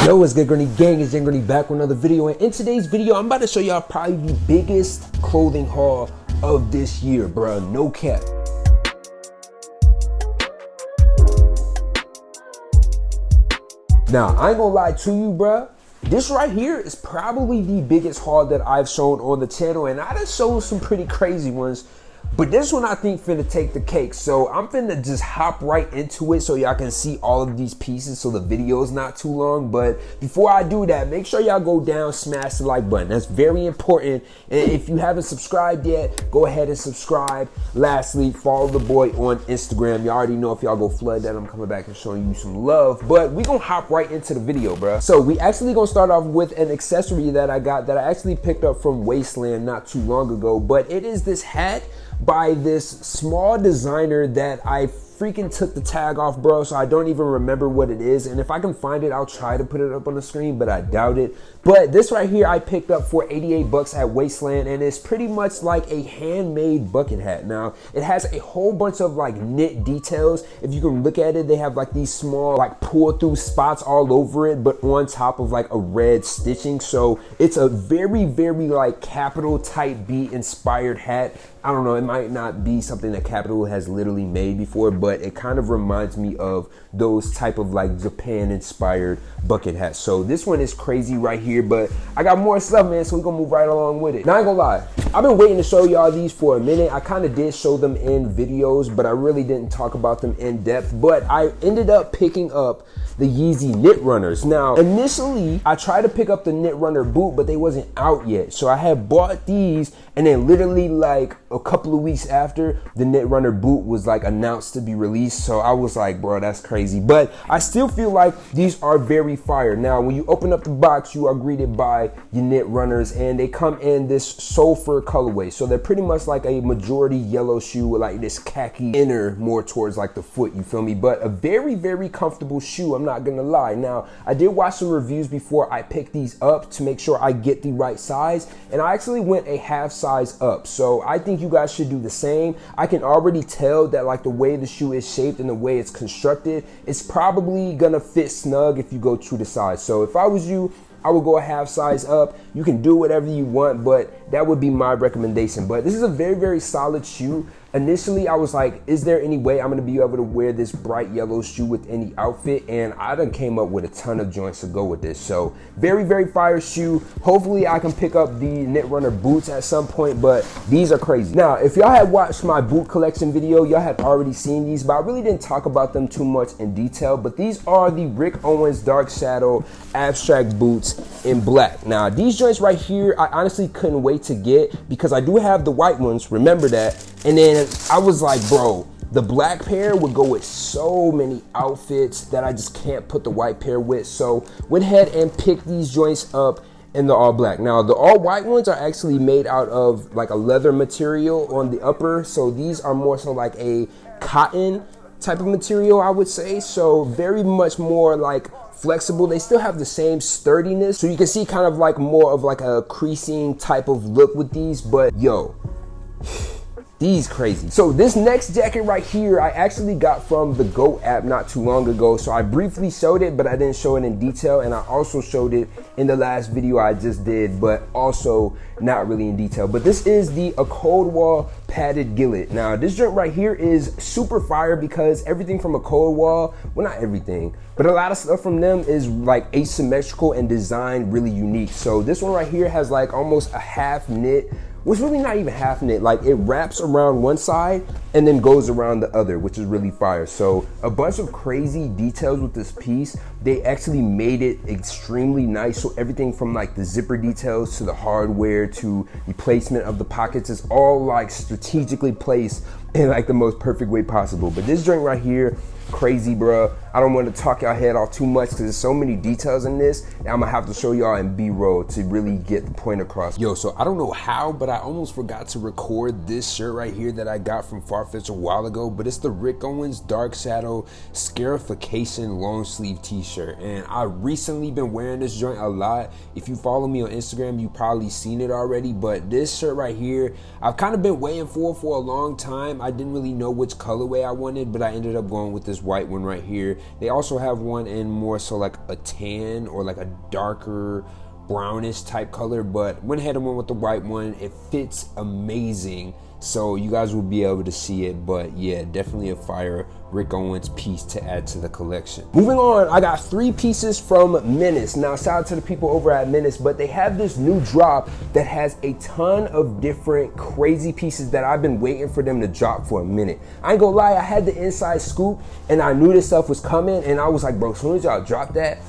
Yo, what's good, Grundy gang? It's Grundy back with another video, and in today's video, I'm about to show y'all probably the biggest clothing haul of this year, bro. No cap. Now, I ain't gonna lie to you, bro. This right here is probably the biggest haul that I've shown on the channel, and I done showed some pretty crazy ones. But this one I think finna take the cake. So I'm finna just hop right into it so y'all can see all of these pieces so the video is not too long. But before I do that, make sure y'all go down, smash the like button. That's very important. And if you haven't subscribed yet, go ahead and subscribe. Lastly, follow the boy on Instagram. Y'all already know if y'all go flood that, I'm coming back and showing you some love. But we gonna hop right into the video, bro. So we actually gonna start off with an accessory that I got that I actually picked up from Wasteland not too long ago. But it is this hat by this small designer that I freaking took the tag off, bro, so I don't even remember what it is. And if I can find it, I'll try to put it up on the screen, but I doubt it. But this right here I picked up for 88 bucks at Wasteland, and it's pretty much like a handmade bucket hat. Now, it has a whole bunch of like knit details. If you can look at it, they have like these small like pull through spots all over it, but on top of like a red stitching. So it's a very, very like Capital type B inspired hat. I don't know, it might not be something that Capital has literally made before, but it kind of reminds me of those type of like Japan inspired bucket hats. So this one is crazy right here, but I got more stuff, man, so we're gonna move right along with it. Now, I ain't gonna lie, I've been waiting to show y'all these for a minute. I kind of did show them in videos, but I really didn't talk about them in depth. But I ended up picking up the Yeezy Knit Runners. Now, initially, I tried to pick up the Knit Runner boot, but they wasn't out yet. So I had bought these, and then literally like a couple of weeks after, the Knit Runner boot was like announced to be released. So I was like, bro, that's crazy. But I still feel like these are very fire. Now, when you open up the box, you are greeted by your Knit Runners, and they come in this sulfur colorway. So they're pretty much like a majority yellow shoe with like this khaki inner more towards like the foot, you feel me? But a very, very comfortable shoe, I'm not gonna lie. Now, I did watch some reviews before I picked these up to make sure I get the right size, and I actually went a half size up. So I think you guys should do the same. I can already tell that like the way the shoe is shaped and the way it's constructed, it's probably gonna fit snug if you go true to size. So if I was you, I would go a half size up. You can do whatever you want, but that would be my recommendation. But this is a very, very solid shoe. Initially, I was like, is there any way I'm gonna be able to wear this bright yellow shoe with any outfit? And I done came up with a ton of joints to go with this. So very, very fire shoe. Hopefully I can pick up the Knit Runner boots at some point, but these are crazy. Now, if y'all had watched my boot collection video, y'all had already seen these, but I really didn't talk about them too much in detail. But these are the Rick Owens Dark Shadow Abstract boots in black. Now, these joints right here, I honestly couldn't wait to get because I do have the white ones, remember that. And then I was like, bro, the black pair would go with so many outfits that I just can't put the white pair with. So went ahead and picked these joints up in the all black. Now, the all white ones are actually made out of like a leather material on the upper. So these are more so like a cotton type of material, I would say. So very much more like flexible. They still have the same sturdiness. So you can see kind of like more of like a creasing type of look with these, but yo, these crazy. So this next jacket right here, I actually got from the GOAT app not too long ago. So I briefly showed it, but I didn't show it in detail. And I also showed it in the last video I just did, but also not really in detail. But this is the A Cold Wall padded gillet. Now, this joint right here is super fire because everything from A Cold Wall, well, not everything, but a lot of stuff from them is like asymmetrical and designed really unique. So this one right here has like almost a half knit, well, it's really not even half knit, like it wraps around one side and then goes around the other, which is really fire. So a bunch of crazy details with this piece. They actually made it extremely nice. So everything from like the zipper details to the hardware to the placement of the pockets is all like strategically placed in like the most perfect way possible. But this joint right here, crazy, bro. I don't want to talk y'all head off too much because there's so many details in this, and I'm gonna have to show y'all in B-roll to really get the point across. Yo, so I don't know how, but I almost forgot to record this shirt right here that I got from Farfetch a while ago, but it's the Rick Owens Dark Shadow Scarification long sleeve t-shirt, and I've recently been wearing this joint a lot. If you follow me on Instagram, you probably seen it already, but this shirt right here, I've kind of been waiting for a long time. I didn't really know which colorway I wanted, but I ended up going with this white one right here. They also have one in more so like a tan or like a darker brownish type color, but went ahead and went with the white one. It fits amazing, so you guys will be able to see it. But yeah, definitely a fire Rick Owens piece to add to the collection. Moving on, I got 3 pieces from Menace. Now shout out to the people over at Menace, but they have this new drop that has a ton of different crazy pieces that I've been waiting for them to drop for a minute. I ain't gonna lie, I had the inside scoop and I knew this stuff was coming, and I was like, bro, as soon as y'all drop that,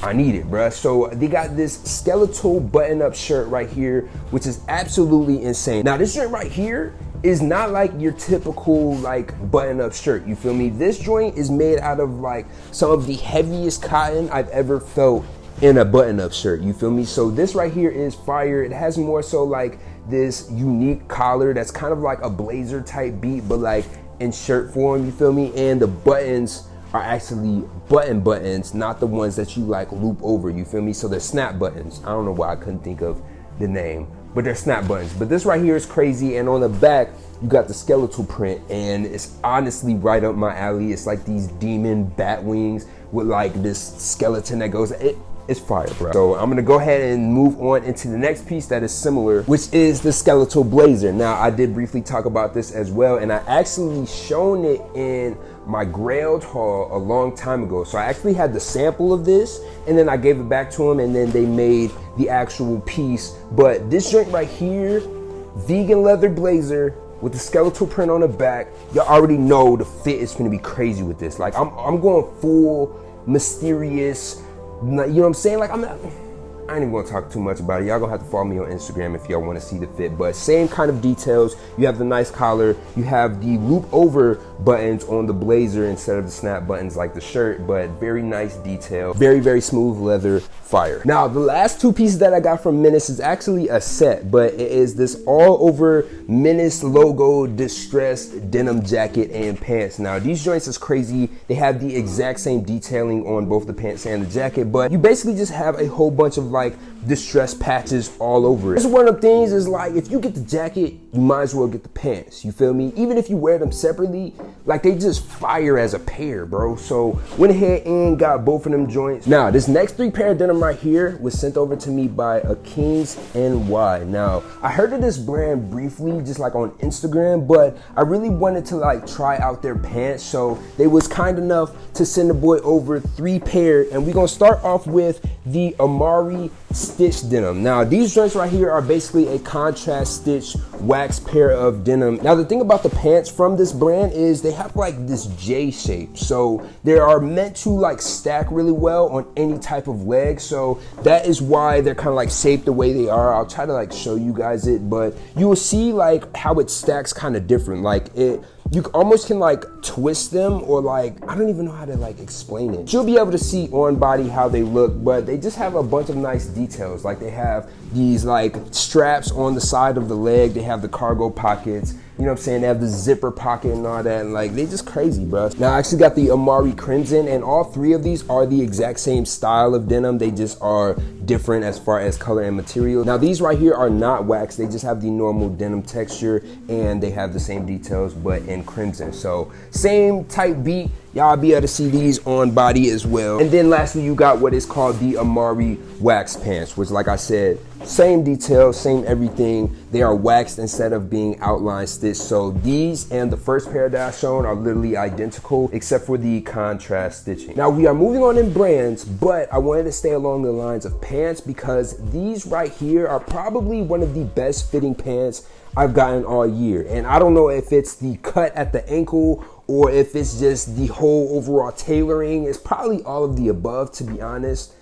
I need it, bruh. So they got this skeletal button-up shirt right here, which is absolutely insane. Now this joint right here is not like your typical like button-up shirt, you feel me? This joint is made out of like some of the heaviest cotton I've ever felt in a button-up shirt, you feel me? So this right here is fire. It has more so like this unique collar that's kind of like a blazer type beat, but like in shirt form, you feel me? And the buttons are actually buttons, not the ones that you like loop over, you feel me? So they're snap buttons. I don't know why I couldn't think of the name, but they're snap buttons. But this right here is crazy, and on the back, you got the skeletal print, and it's honestly right up my alley. It's like these demon bat wings with like this skeleton that goes, it's fire, bro. So I'm gonna go ahead and move on into the next piece that is similar, which is the skeletal blazer. Now, I did briefly talk about this as well, and I actually shown it in my Grailed haul a long time ago. So I actually had the sample of this, and then I gave it back to them, and then they made the actual piece. But this joint right here, vegan leather blazer with the skeletal print on the back, y'all already know the fit is gonna be crazy with this. Like I'm going full mysterious, you know what I'm saying? Like I ain't even gonna talk too much about it. Y'all gonna have to follow me on Instagram if y'all wanna see the fit, but same kind of details. You have the nice collar, you have the loop over buttons on the blazer instead of the snap buttons like the shirt, but very nice detail. Very, very smooth leather, fire. Now, the last 2 pieces that I got from Menace is actually a set, but it is this all over Menace logo distressed denim jacket and pants. Now, these joints is crazy. They have the exact same detailing on both the pants and the jacket, but you basically just have a whole bunch of like distressed patches all over it. This is one of the things is like, if you get the jacket, you might as well get the pants, you feel me? Even if you wear them separately, like they just fire as a pair, bro. So went ahead and got both of them joints. Now, this next 3 pair of denim right here was sent over to me by a Kings NY. Now, I heard of this brand briefly, just like on Instagram, but I really wanted to like try out their pants. So they was kind enough to send the boy over 3 pair, and we're gonna start off with the Amari stitch denim. Now, these joints right here are basically a contrast stitch wax pair of denim. Now, the thing about the pants from this brand is they have like this J shape, so they are meant to like stack really well on any type of leg. So that is why they're kind of like shaped the way they are. I'll try to like show you guys it, but you will see like how it stacks kind of different. Like you almost can like twist them, or like, I don't even know how to like explain it. You'll be able to see on body how they look, but they just have a bunch of nice details. Like they have these like straps on the side of the leg. They have the cargo pockets. You know what I'm saying? They have the zipper pocket and all that, and like they just crazy, bro. Now I actually got the Amari Crimson, and all 3 of these are the exact same style of denim. They just are different as far as color and material. Now these right here are not wax. They just have the normal denim texture, and they have the same details but in crimson. So same type beat. Y'all be able to see these on body as well. And then lastly, you got what is called the Amari wax pants, which, like I said, same details, same everything. They are waxed instead of being outline stitched. So these and the first pair that I shown are literally identical, except for the contrast stitching. Now we are moving on in brands, but I wanted to stay along the lines of pants because these right here are probably one of the best fitting pants I've gotten all year. And I don't know if it's the cut at the ankle or if it's just the whole overall tailoring. It's probably all of the above, to be honest.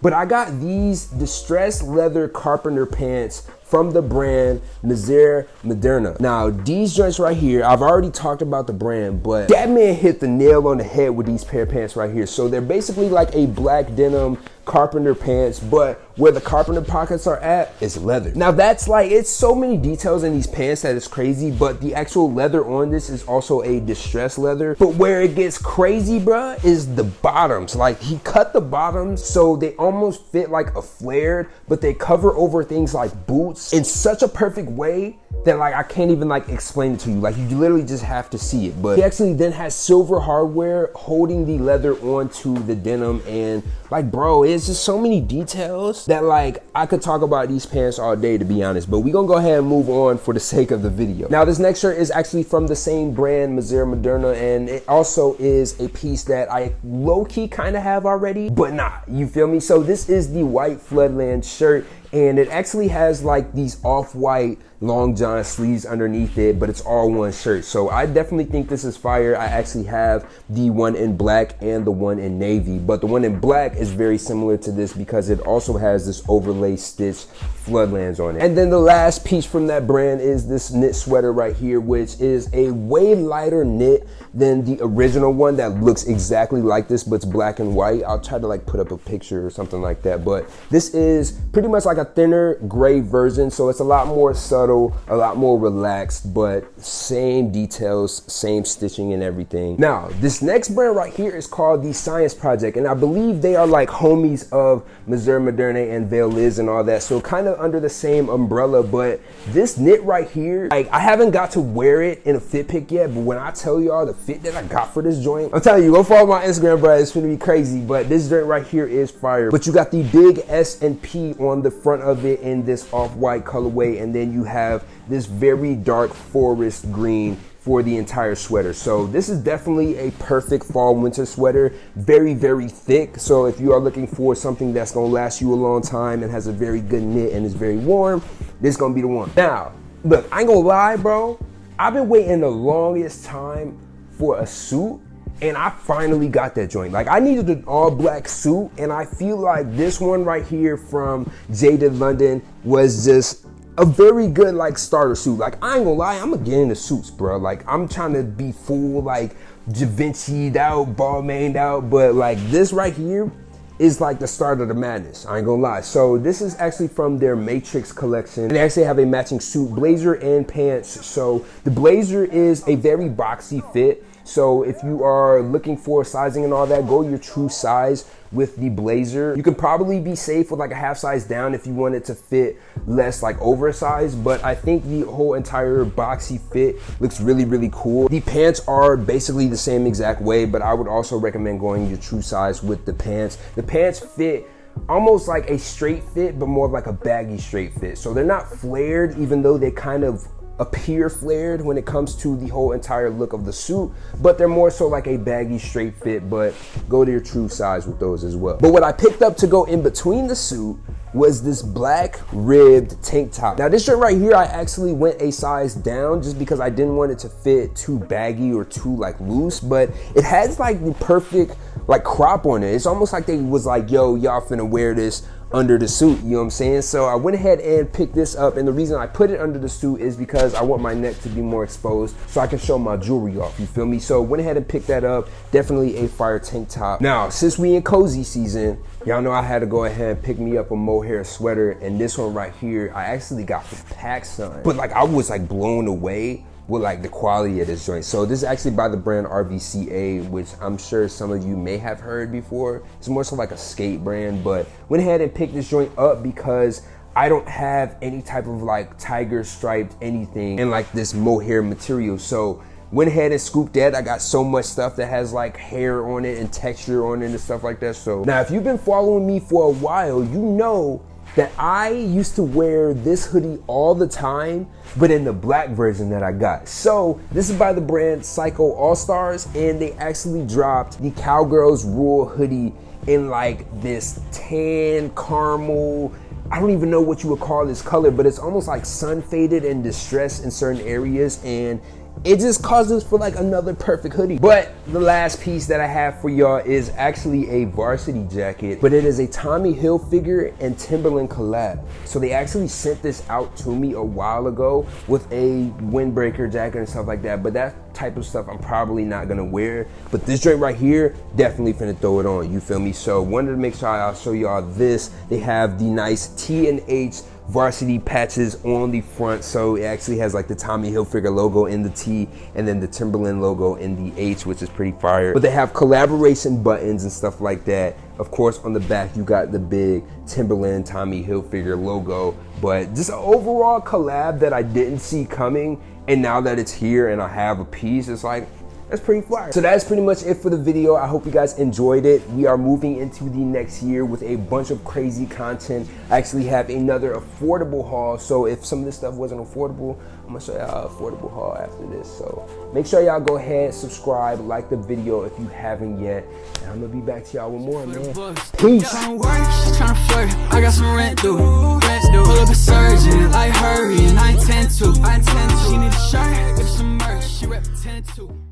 But I got these distressed leather carpenter pants from the brand Nazir Moderna. Now, these joints right here, I've already talked about the brand, but that man hit the nail on the head with these pair of pants right here. So they're basically like a black denim carpenter pants, but where the carpenter pockets are at is leather. Now that's like, it's so many details in these pants that it's crazy, but the actual leather on this is also a distressed leather. But where it gets crazy, bruh, is the bottoms. Like he cut the bottoms so they almost fit like a flared, but they cover over things like boots suits in such a perfect way that like I can't even like explain it to you. Like you literally just have to see it. But he actually then has silver hardware holding the leather onto the denim, and like bro, it's just so many details that like I could talk about these pants all day, to be honest. But we're gonna go ahead and move on for the sake of the video. Now this next shirt is actually from the same brand, Missouri Moderna, and it also is a piece that I low-key kind of have already, but not, you feel me? So this is the white Floodland shirt, and it actually has like these off-white long john sleeves underneath it, but it's all one shirt. So I definitely think this is fire. I actually have the one in black and the one in navy, but the one in black is very similar to this because it also has this overlay stitch Floodlands on it. And then the last piece from that brand is this knit sweater right here, which is a way lighter knit than the original one that looks exactly like this, but it's black and white. I'll try to like put up a picture or something like that, but this is pretty much like a thinner gray version, so it's a lot more subtle, a lot more relaxed, but same details, same stitching and everything. Now this next brand right here is called the Science Project, and I believe they are like homies of Missouri Moderna and Veil Liz and all that, so kind of under the same umbrella. But this knit right here, like I haven't got to wear it in a fit pick yet, but when I tell y'all the fit that I got for this joint, I'm telling you, go follow my Instagram, bro. It's gonna be crazy. But this joint right here is fire. But you got the big S and P on the front of it in this off-white colorway, and then you have this very dark forest green for the entire sweater. So this is definitely a perfect fall winter sweater. Very, very thick. So if you are looking for something that's gonna last you a long time and has a very good knit and is very warm, this is gonna be the one. Now, look, I ain't gonna lie, bro. I've been waiting the longest time for a suit, and I finally got that joint. Like I needed an all black suit, and I feel like this one right here from Jadon London was just a very good like starter suit. Like I ain't gonna lie, I'm gonna get into suits, bro. Like I'm trying to be full like Da Vinci'd out, Balmain'd out, but like this right here is like the start of the madness. I ain't gonna lie. So this is actually from their Matrix collection. They actually have a matching suit, blazer and pants. So the blazer is a very boxy fit. So if you are looking for sizing and all that, go your true size with the blazer. You can probably be safe with like a half size down if you want it to fit less like oversized, but I think the whole entire boxy fit looks really, really cool. The pants are basically the same exact way, but I would also recommend going your true size with the pants. The pants fit almost like a straight fit, but more of like a baggy straight fit. So they're not flared, even though they kind of appear flared when it comes to the whole entire look of the suit, but they're more so like a baggy straight fit, but go to your true size with those as well. But what I picked up to go in between the suit was this black ribbed tank top. Now this shirt right here, I actually went a size down just because I didn't want it to fit too baggy or too like loose, but it has like the perfect like crop on it. It's almost like they was like, yo, y'all finna wear this under the suit, you know what I'm saying? So I went ahead and picked this up, and the reason I put it under the suit is because I want my neck to be more exposed so I can show my jewelry off, you feel me? So went ahead and picked that up. Definitely a fire tank top. Now, since we in cozy season, y'all know I had to go ahead and pick me up a mohair sweater, and this one right here, I actually got from PacSun. But like I was like blown away with like the quality of this joint. So this is actually by the brand RVCA, which I'm sure some of you may have heard before. It's more so like a skate brand, but went ahead and picked this joint up because I don't have any type of like tiger striped anything in like this mohair material. So went ahead and scooped that. I got so much stuff that has like hair on it and texture on it and stuff like that. So now if you've been following me for a while, you know that I used to wear this hoodie all the time, but in the black version that I got. So this is by the brand Psycho All Stars, and they actually dropped the Cowgirls Rule hoodie in like this tan caramel, I don't even know what you would call this color, but it's almost like sun faded and distressed in certain areas, and it just causes for like another perfect hoodie. But the last piece that I have for y'all is actually a varsity jacket, but it is a Tommy Hilfiger and Timberland collab. So they actually sent this out to me a while ago with a windbreaker jacket and stuff like that, but that type of stuff I'm probably not gonna wear. But this joint right here, definitely finna throw it on, you feel me? So wanted to make sure I'll show y'all this. They have the nice T&H varsity patches on the front, so it actually has like the Tommy Hilfiger logo in the T and then the Timberland logo in the H, which is pretty fire. But they have collaboration buttons and stuff like that. Of course, on the back you got the big Timberland Tommy Hilfiger logo, but just an overall collab that I didn't see coming, and now that it's here and I have a piece, it's like, that's pretty fire. So that's pretty much it for the video. I hope you guys enjoyed it. We are moving into the next year with a bunch of crazy content. I actually have another affordable haul. So if some of this stuff wasn't affordable, I'm gonna show y'all an affordable haul after this. So make sure y'all go ahead, subscribe, like the video if you haven't yet. And I'm gonna be back to y'all with more, man. Peace. I got some rent due. Pull up a surgeon, like hurry, and I intend to. She need a shirt with some merch, she rep 10 too.